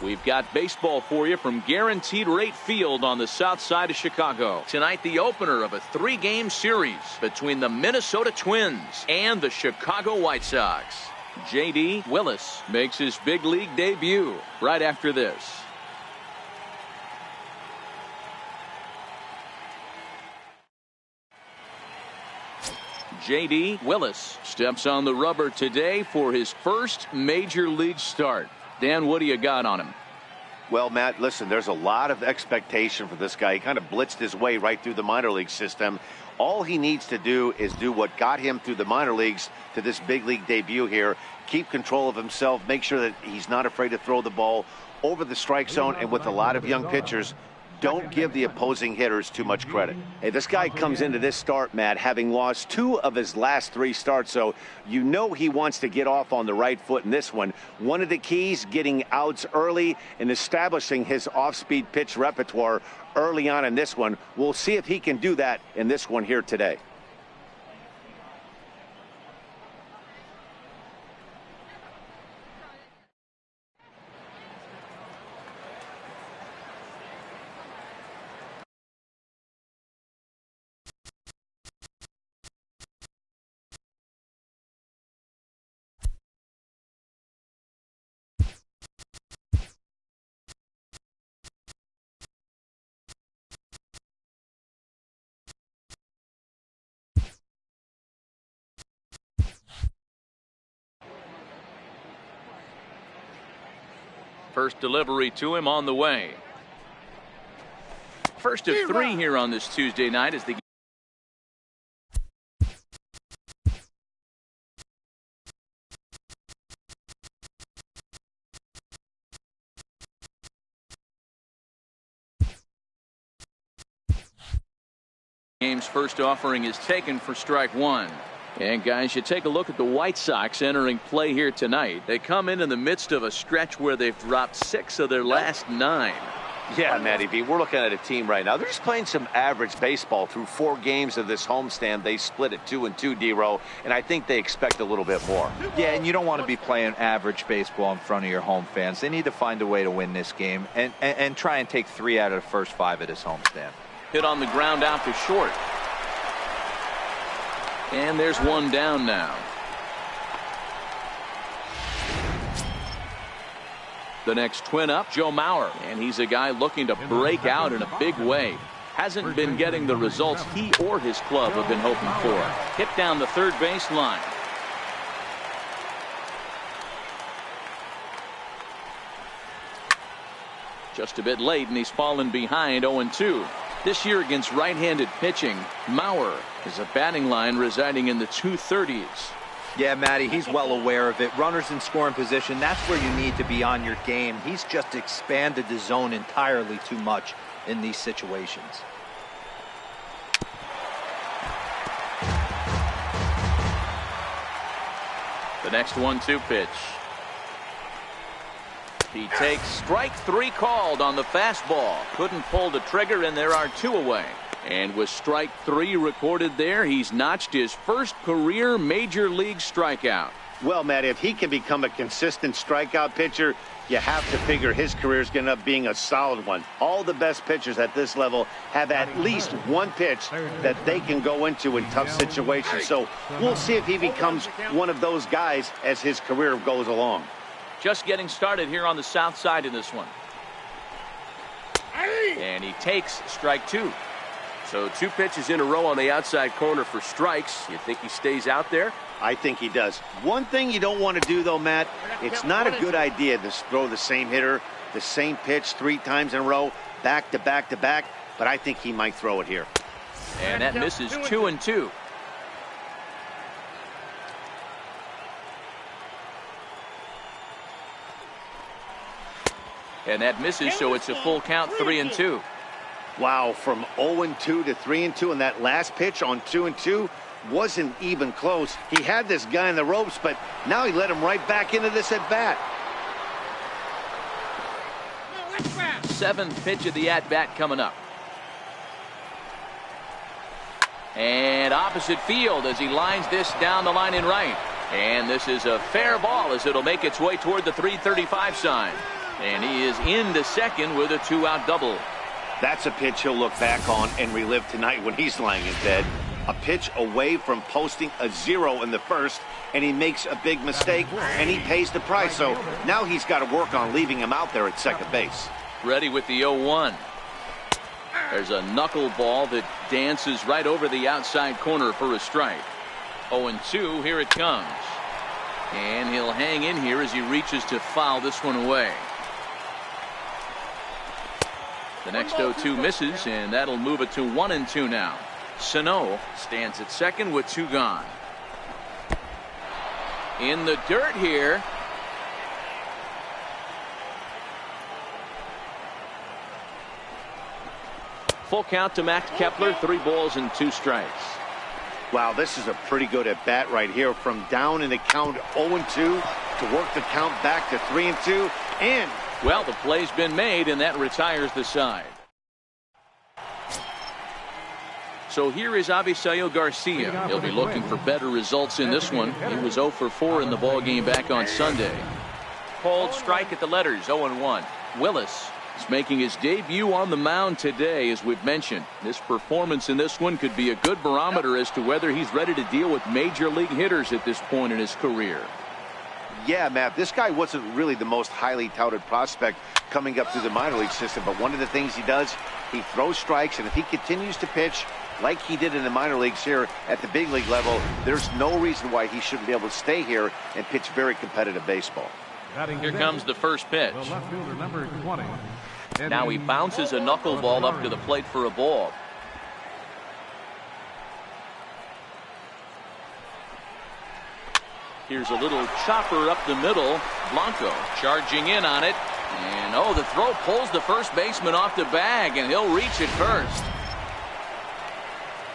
We've got baseball for you from Guaranteed Rate Field on the south side of Chicago. Tonight, the opener of a 3-game series between the Minnesota Twins and the Chicago White Sox. J.D. Willis makes his big league debut right after this. J.D. Willis steps on the rubber today for his first major league start. Dan, what do you got on him? Well, Matt, listen, there's a lot of expectation for this guy. He kind of blitzed his way right through the minor league system. All he needs to do is do what got him through the minor leagues to this big league debut here. Keep control of himself. Make sure that he's not afraid to throw the ball over the strike zone. And with a lot of young pitchers, don't give the opposing hitters too much credit. Hey, this guy comes into this start, Matt, having lost 2 of his last 3 starts, so you know he wants to get off on the right foot in this one. One of the keys, getting outs early and establishing his off-speed pitch repertoire early on in this one. We'll see if he can do that in this one here today. First delivery to him on the way. First of 3 here on this Tuesday night as the game's first offering is taken for strike 1. And guys, you take a look at the White Sox entering play here tonight. They come in the midst of a stretch where they've dropped 6 of their last 9. Yeah, Matty V, we're looking at a team right now. They're just playing some average baseball through 4 games of this homestand. They split at 2-2, D-Row, and I think they expect a little bit more. Yeah, and you don't want to be playing average baseball in front of your home fans. They need to find a way to win this game and try and take 3 out of the first 5 of this homestand. Hit on the ground out to short. And there's one down now. The next twin up, Joe Mauer, and he's a guy looking to break out in a big way. Hasn't been getting the results he or his club have been hoping for. Hit down the third base line. Just a bit late, and he's fallen behind 0-2. This year against right-handed pitching, Mauer is a batting line residing in the 230s. Yeah, Matty, he's well aware of it. Runners in scoring position, that's where you need to be on your game. He's just expanded the zone entirely too much in these situations. The next 1-2 pitch. He takes strike 3 called on the fastball. Couldn't pull the trigger, and there are 2 away. And with strike 3 recorded there, he's notched his first career major league strikeout. Well, Matt, if he can become a consistent strikeout pitcher, you have to figure his career is going to end up being a solid one. All the best pitchers at this level have at least one pitch that they can go into in tough situations. So we'll see if he becomes one of those guys as his career goes along. Just getting started here on the south side in this one. And he takes strike 2. So 2 pitches in a row on the outside corner for strikes. You think he stays out there? I think he does. One thing you don't want to do, though, Matt, it's not a good idea to throw the same hitter, the same pitch 3 times in a row, back to back to back, but I think he might throw it here. And that misses 2-2. And that misses, so it's a full count, 3-2. Wow, from 0-2 to 3-2, and that last pitch on 2-2 wasn't even close. He had this guy in the ropes, but now he let him right back into this at-bat. 7th pitch of the at-bat coming up. And opposite field as he lines this down the line in right. And this is a fair ball as it'll make its way toward the 335 sign. And he is into second with a 2-out double. That's a pitch he'll look back on and relive tonight when he's lying in bed. A pitch away from posting a 0 in the first, and he makes a big mistake, and he pays the price. So now he's got to work on leaving him out there at second base. Ready with the 0-1. There's a knuckleball that dances right over the outside corner for a strike. 0-2, here it comes. And he'll hang in here as he reaches to foul this one away. The next 0-2 misses, and that'll move it to 1-2 now. Sano stands at second with 2 gone. In the dirt here. Full count to Max Kepler, 3 balls and 2 strikes. Wow, this is a pretty good at-bat right here. From down in the count 0-2 to work the count back to 3-2, and well, the play's been made, and that retires the side. So here is Avisail Garcia. He'll be looking for better results in this one. He was 0 for 4 in the ballgame back on Sunday. Called strike at the letters, 0-1. Willis is making his debut on the mound today, as we've mentioned. This performance in this one could be a good barometer as to whether he's ready to deal with major league hitters at this point in his career. Yeah, Matt, this guy wasn't really the most highly touted prospect coming up through the minor league system, but one of the things he does, he throws strikes, and if he continues to pitch like he did in the minor leagues here at the big league level, there's no reason why he shouldn't be able to stay here and pitch very competitive baseball. Here comes the first pitch. Now he bounces a knuckleball up to the plate for a ball. Here's a little chopper up the middle. Blanco charging in on it. And oh, the throw pulls the first baseman off the bag, and he'll reach it first.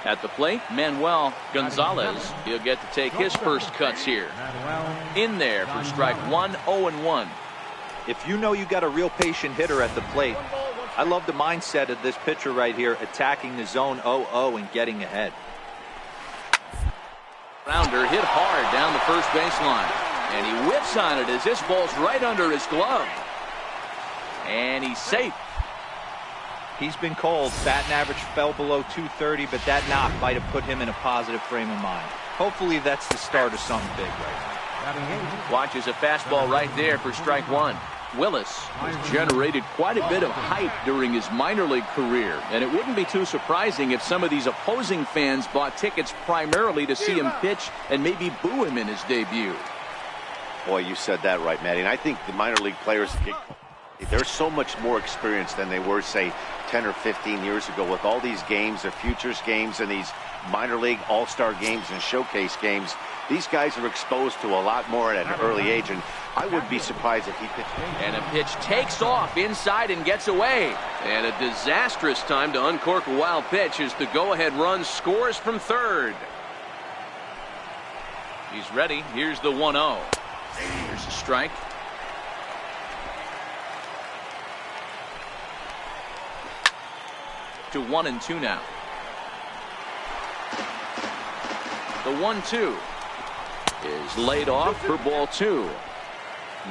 At the plate, Manuel Gonzalez. He'll get to take his first cuts here. In there for strike 1, 0-1. If you know you got a real patient hitter at the plate, I love the mindset of this pitcher right here, attacking the zone 0-0 and getting ahead. Rounder hit hard down the first baseline. And he whips on it as this ball's right under his glove. And he's safe. He's been cold. Batting average fell below 230, but that knock might have put him in a positive frame of mind. Hopefully that's the start of something big right now. Watches a fastball right there for strike 1. Willis has generated quite a bit of hype during his minor league career, and it wouldn't be too surprising if some of these opposing fans bought tickets primarily to see him pitch and maybe boo him in his debut. Boy, you said that right, Matty. And I think the minor league players get They're so much more experienced than they were, say, 10 or 15 years ago with all these games, the futures games and these minor league all-star games and showcase games. These guys are exposed to a lot more at an early age, and I wouldn't be surprised if he pitched. And a pitch takes off inside and gets away. And a disastrous time to uncork a wild pitch as the go-ahead run scores from third. He's ready. Here's the 1-0. Here's a strike. To 1-2 now. The 1-2 is laid off for ball 2.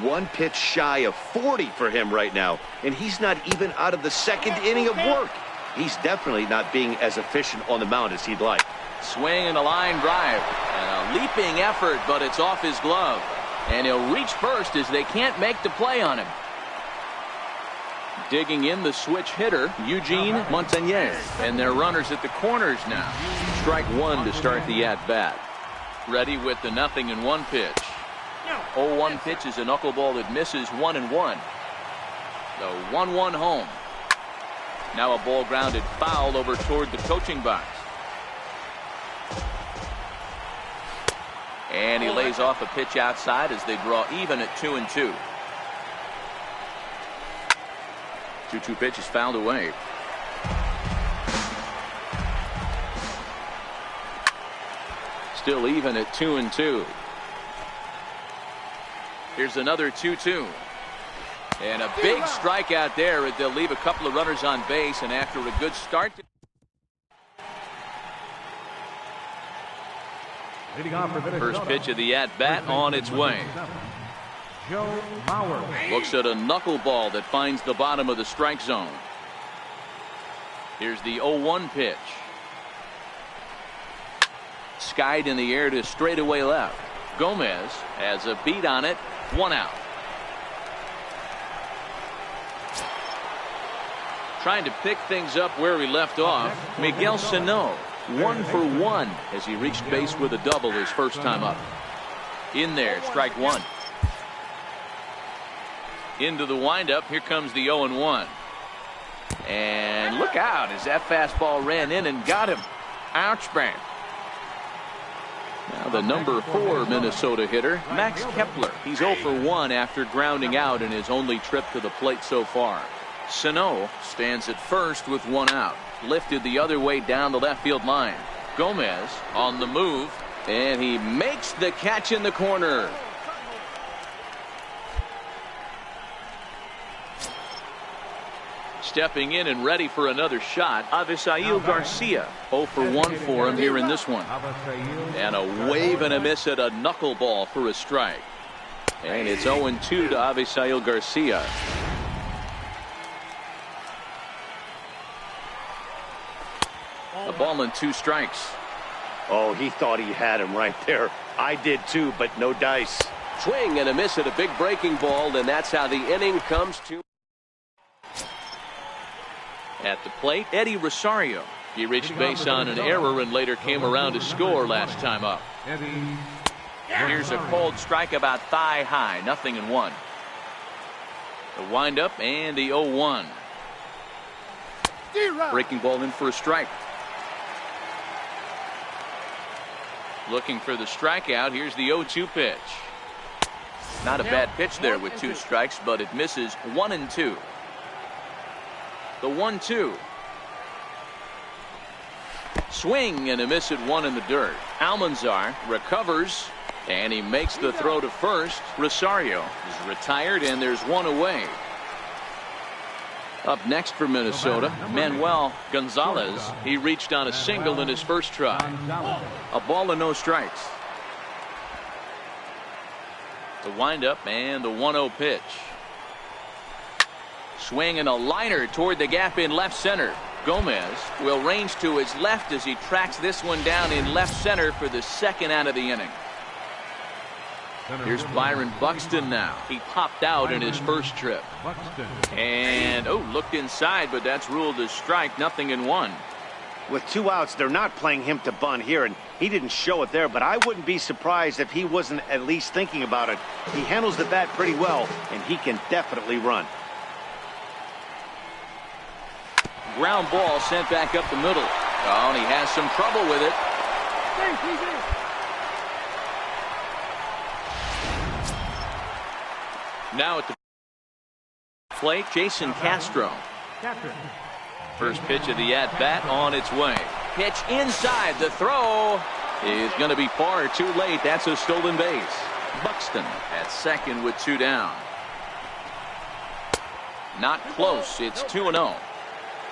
One pitch shy of 40 for him right now, and he's not even out of the second inning of work. He's definitely not being as efficient on the mound as he'd like. Swing and a line drive. And a leaping effort, but it's off his glove. And he'll reach first as they can't make the play on him. Digging in the switch hitter, Eugene Montagnier. And their runners at the corners now. Strike one to start the at-bat. Ready with the 0-1 pitch. 0-1 pitch is a knuckleball that misses 1-1. The 1-1 home. Now a ball grounded foul over toward the coaching box. And he lays off a pitch outside as they draw even at 2-2. 2-2 pitch is fouled away. Still even at 2-2. Here's another 2-2. And a big strikeout there. They'll leave a couple of runners on base, and after a good start. First pitch of the at-bat on its way. Looks at a knuckleball that finds the bottom of the strike zone. Here's the 0-1 pitch. Skied in the air to straightaway left. Gomez has a beat on it. 1 out. Trying to pick things up where he left off. Miguel Sano, 1 for 1 as he reached base with a double his first time up. In there, strike one. Into the windup. Here comes the 0-1. And look out as that fastball ran in and got him. Ouch, bang. Now the number 4 Minnesota hitter, Max Kepler. He's 0 for 1 after grounding out in his only trip to the plate so far. Sano stands at first with 1 out. Lifted the other way down the left field line. Gomez on the move, and he makes the catch in the corner. Stepping in and ready for another shot, Avisail Garcia. 0 for 1 for him here in this one. And a wave and a miss at a knuckleball for a strike. And it's 0-2 to Avisail Garcia. A ball and 2 strikes. Oh, he thought he had him right there. I did too, but no dice. Swing and a miss at a big breaking ball, and that's how the inning comes to. At the plate, Eddie Rosario. He reached base on an error and later came around to score last time up. Here's a cold strike about thigh high. 0-1. The windup and the 0-1. Breaking ball in for a strike. Looking for the strikeout. Here's the 0-2 pitch. Not a bad pitch there with 2 strikes, but it misses 1-2. The 1-2. Swing and a miss at 1 in the dirt. Almanzar recovers and he makes the throw to first. Rosario is retired and there's 1 away. Up next for Minnesota, Manuel Gonzalez. He reached on a single in his first try. A ball and no strikes. The windup and the 1-0 pitch. Swing and a liner toward the gap in left center. Gomez will range to his left as he tracks this one down in left center for the 2nd out of the inning. Here's Byron Buxton now. He popped out in his first trip. And, looked inside, but that's ruled as strike. 0-1. With 2 outs, they're not playing him to bunt here, and he didn't show it there, but I wouldn't be surprised if he wasn't at least thinking about it. He handles the bat pretty well, and he can definitely run. ground ball sent back up the middle. Oh, and he has some trouble with it. Now at the plate, Jason Castro. First pitch of the at-bat on its way. Pitch inside. The throw is going to be far too late. That's a stolen base. Buxton at second with 2 down. Not close. It's 2-0.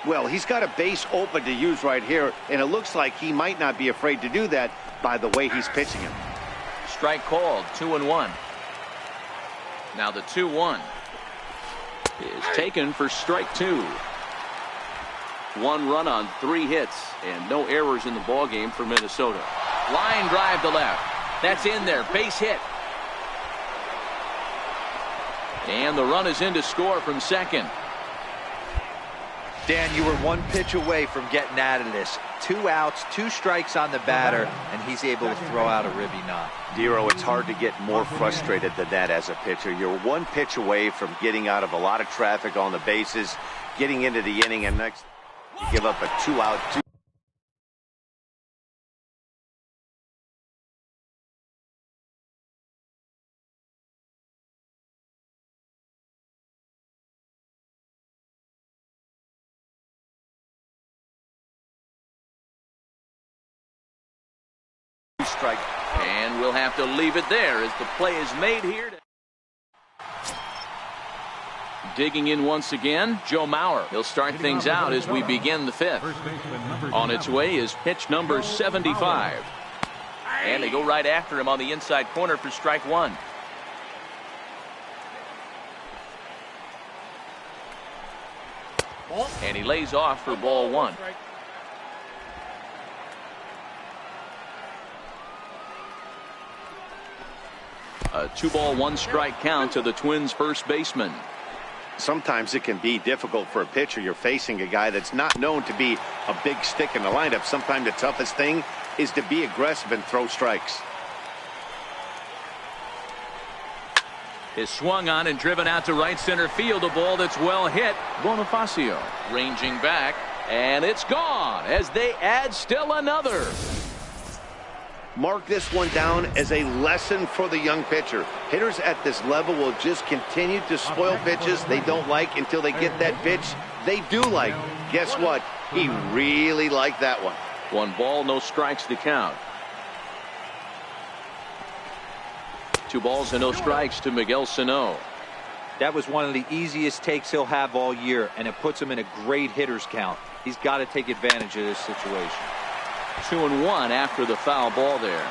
Well, he's got a base open to use right here, and it looks like he might not be afraid to do that by the way he's pitching him. Strike called. 2-1. Now the 2-1 is taken for strike 2. 1 run on 3 hits and no errors in the ball game for Minnesota. Line drive to left. That's in there. Base hit. And the run is in to score from second. Dan, you were 1 pitch away from getting out of this. 2 outs, 2 strikes on the batter, and he's able to throw out a ribby knot. Dero, it's hard to get more frustrated than that as a pitcher. You're 1 pitch away from getting out of a lot of traffic on the bases, getting into the inning, and next you give up a 2-out, 2. Strike. And we'll have to leave it there as the play is made here. Digging in once again, Joe Mauer. He'll start things out as we begin the 5th. On its way is pitch number 75. And they go right after him on the inside corner for strike 1. And he lays off for ball 1. A 2-ball 1-strike count to the Twins first baseman. Sometimes it can be difficult for a pitcher. You're facing a guy that's not known to be a big stick in the lineup. Sometimes the toughest thing is to be aggressive and throw strikes. Is swung on and driven out to right center field. A ball that's well hit. Bonifacio ranging back, and it's gone as they add still another. Mark this one down as a lesson for the young pitcher. Hitters at this level will just continue to spoil pitches they don't like until they get that pitch they do like. Guess what? He really liked that one. 1 ball, no strikes to count. 2 balls and no strikes to Miguel Sano. That was one of the easiest takes he'll have all year, and it puts him in a great hitter's count. He's got to take advantage of this situation. 2-1 after the foul ball there.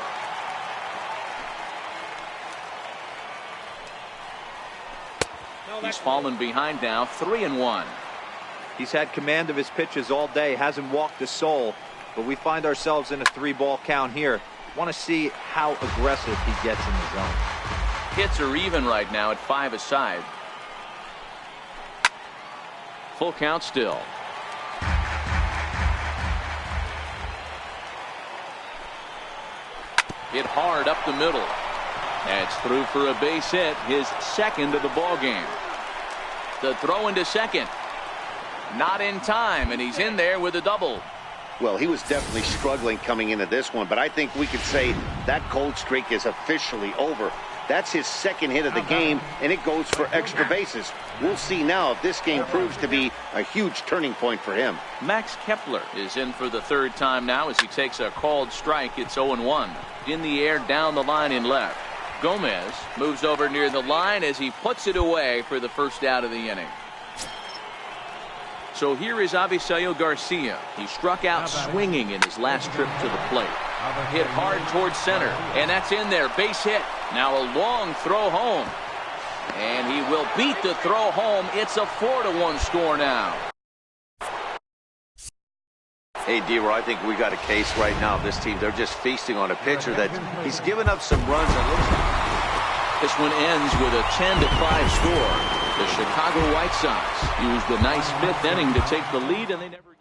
He's fallen behind now. 3-1. He's had command of his pitches all day, hasn't walked a soul, but we find ourselves in a 3-ball count here. Want to see how aggressive he gets in the zone. Hits are even right now at 5 aside. Full count still. Hit hard up the middle. That's through for a base hit, his second of the ball game. The throw into second. Not in time, and he's in there with a double. Well, he was definitely struggling coming into this one, but I think we could say that cold streak is officially over. That's his second hit of the game, and it goes for extra bases. We'll see now if this game proves to be a huge turning point for him. Max Kepler is in for the 3rd time now as he takes a called strike. It's 0-1. In the air down the line in left. Gomez moves over near the line as he puts it away for the first out of the inning. So here is Avisail Garcia. He struck out swinging in his last trip to the plate. Hit hard towards center, and that's in there. Base hit. Now a long throw home. And he will beat the throw home. It's a 4-1 score now. Hey, Dero, I think we got a case right now of this team. They're just feasting on a pitcher that he's given up some runs. This one ends with a 10-5 score. The Chicago White Sox used the nice 5th inning to take the lead, and they never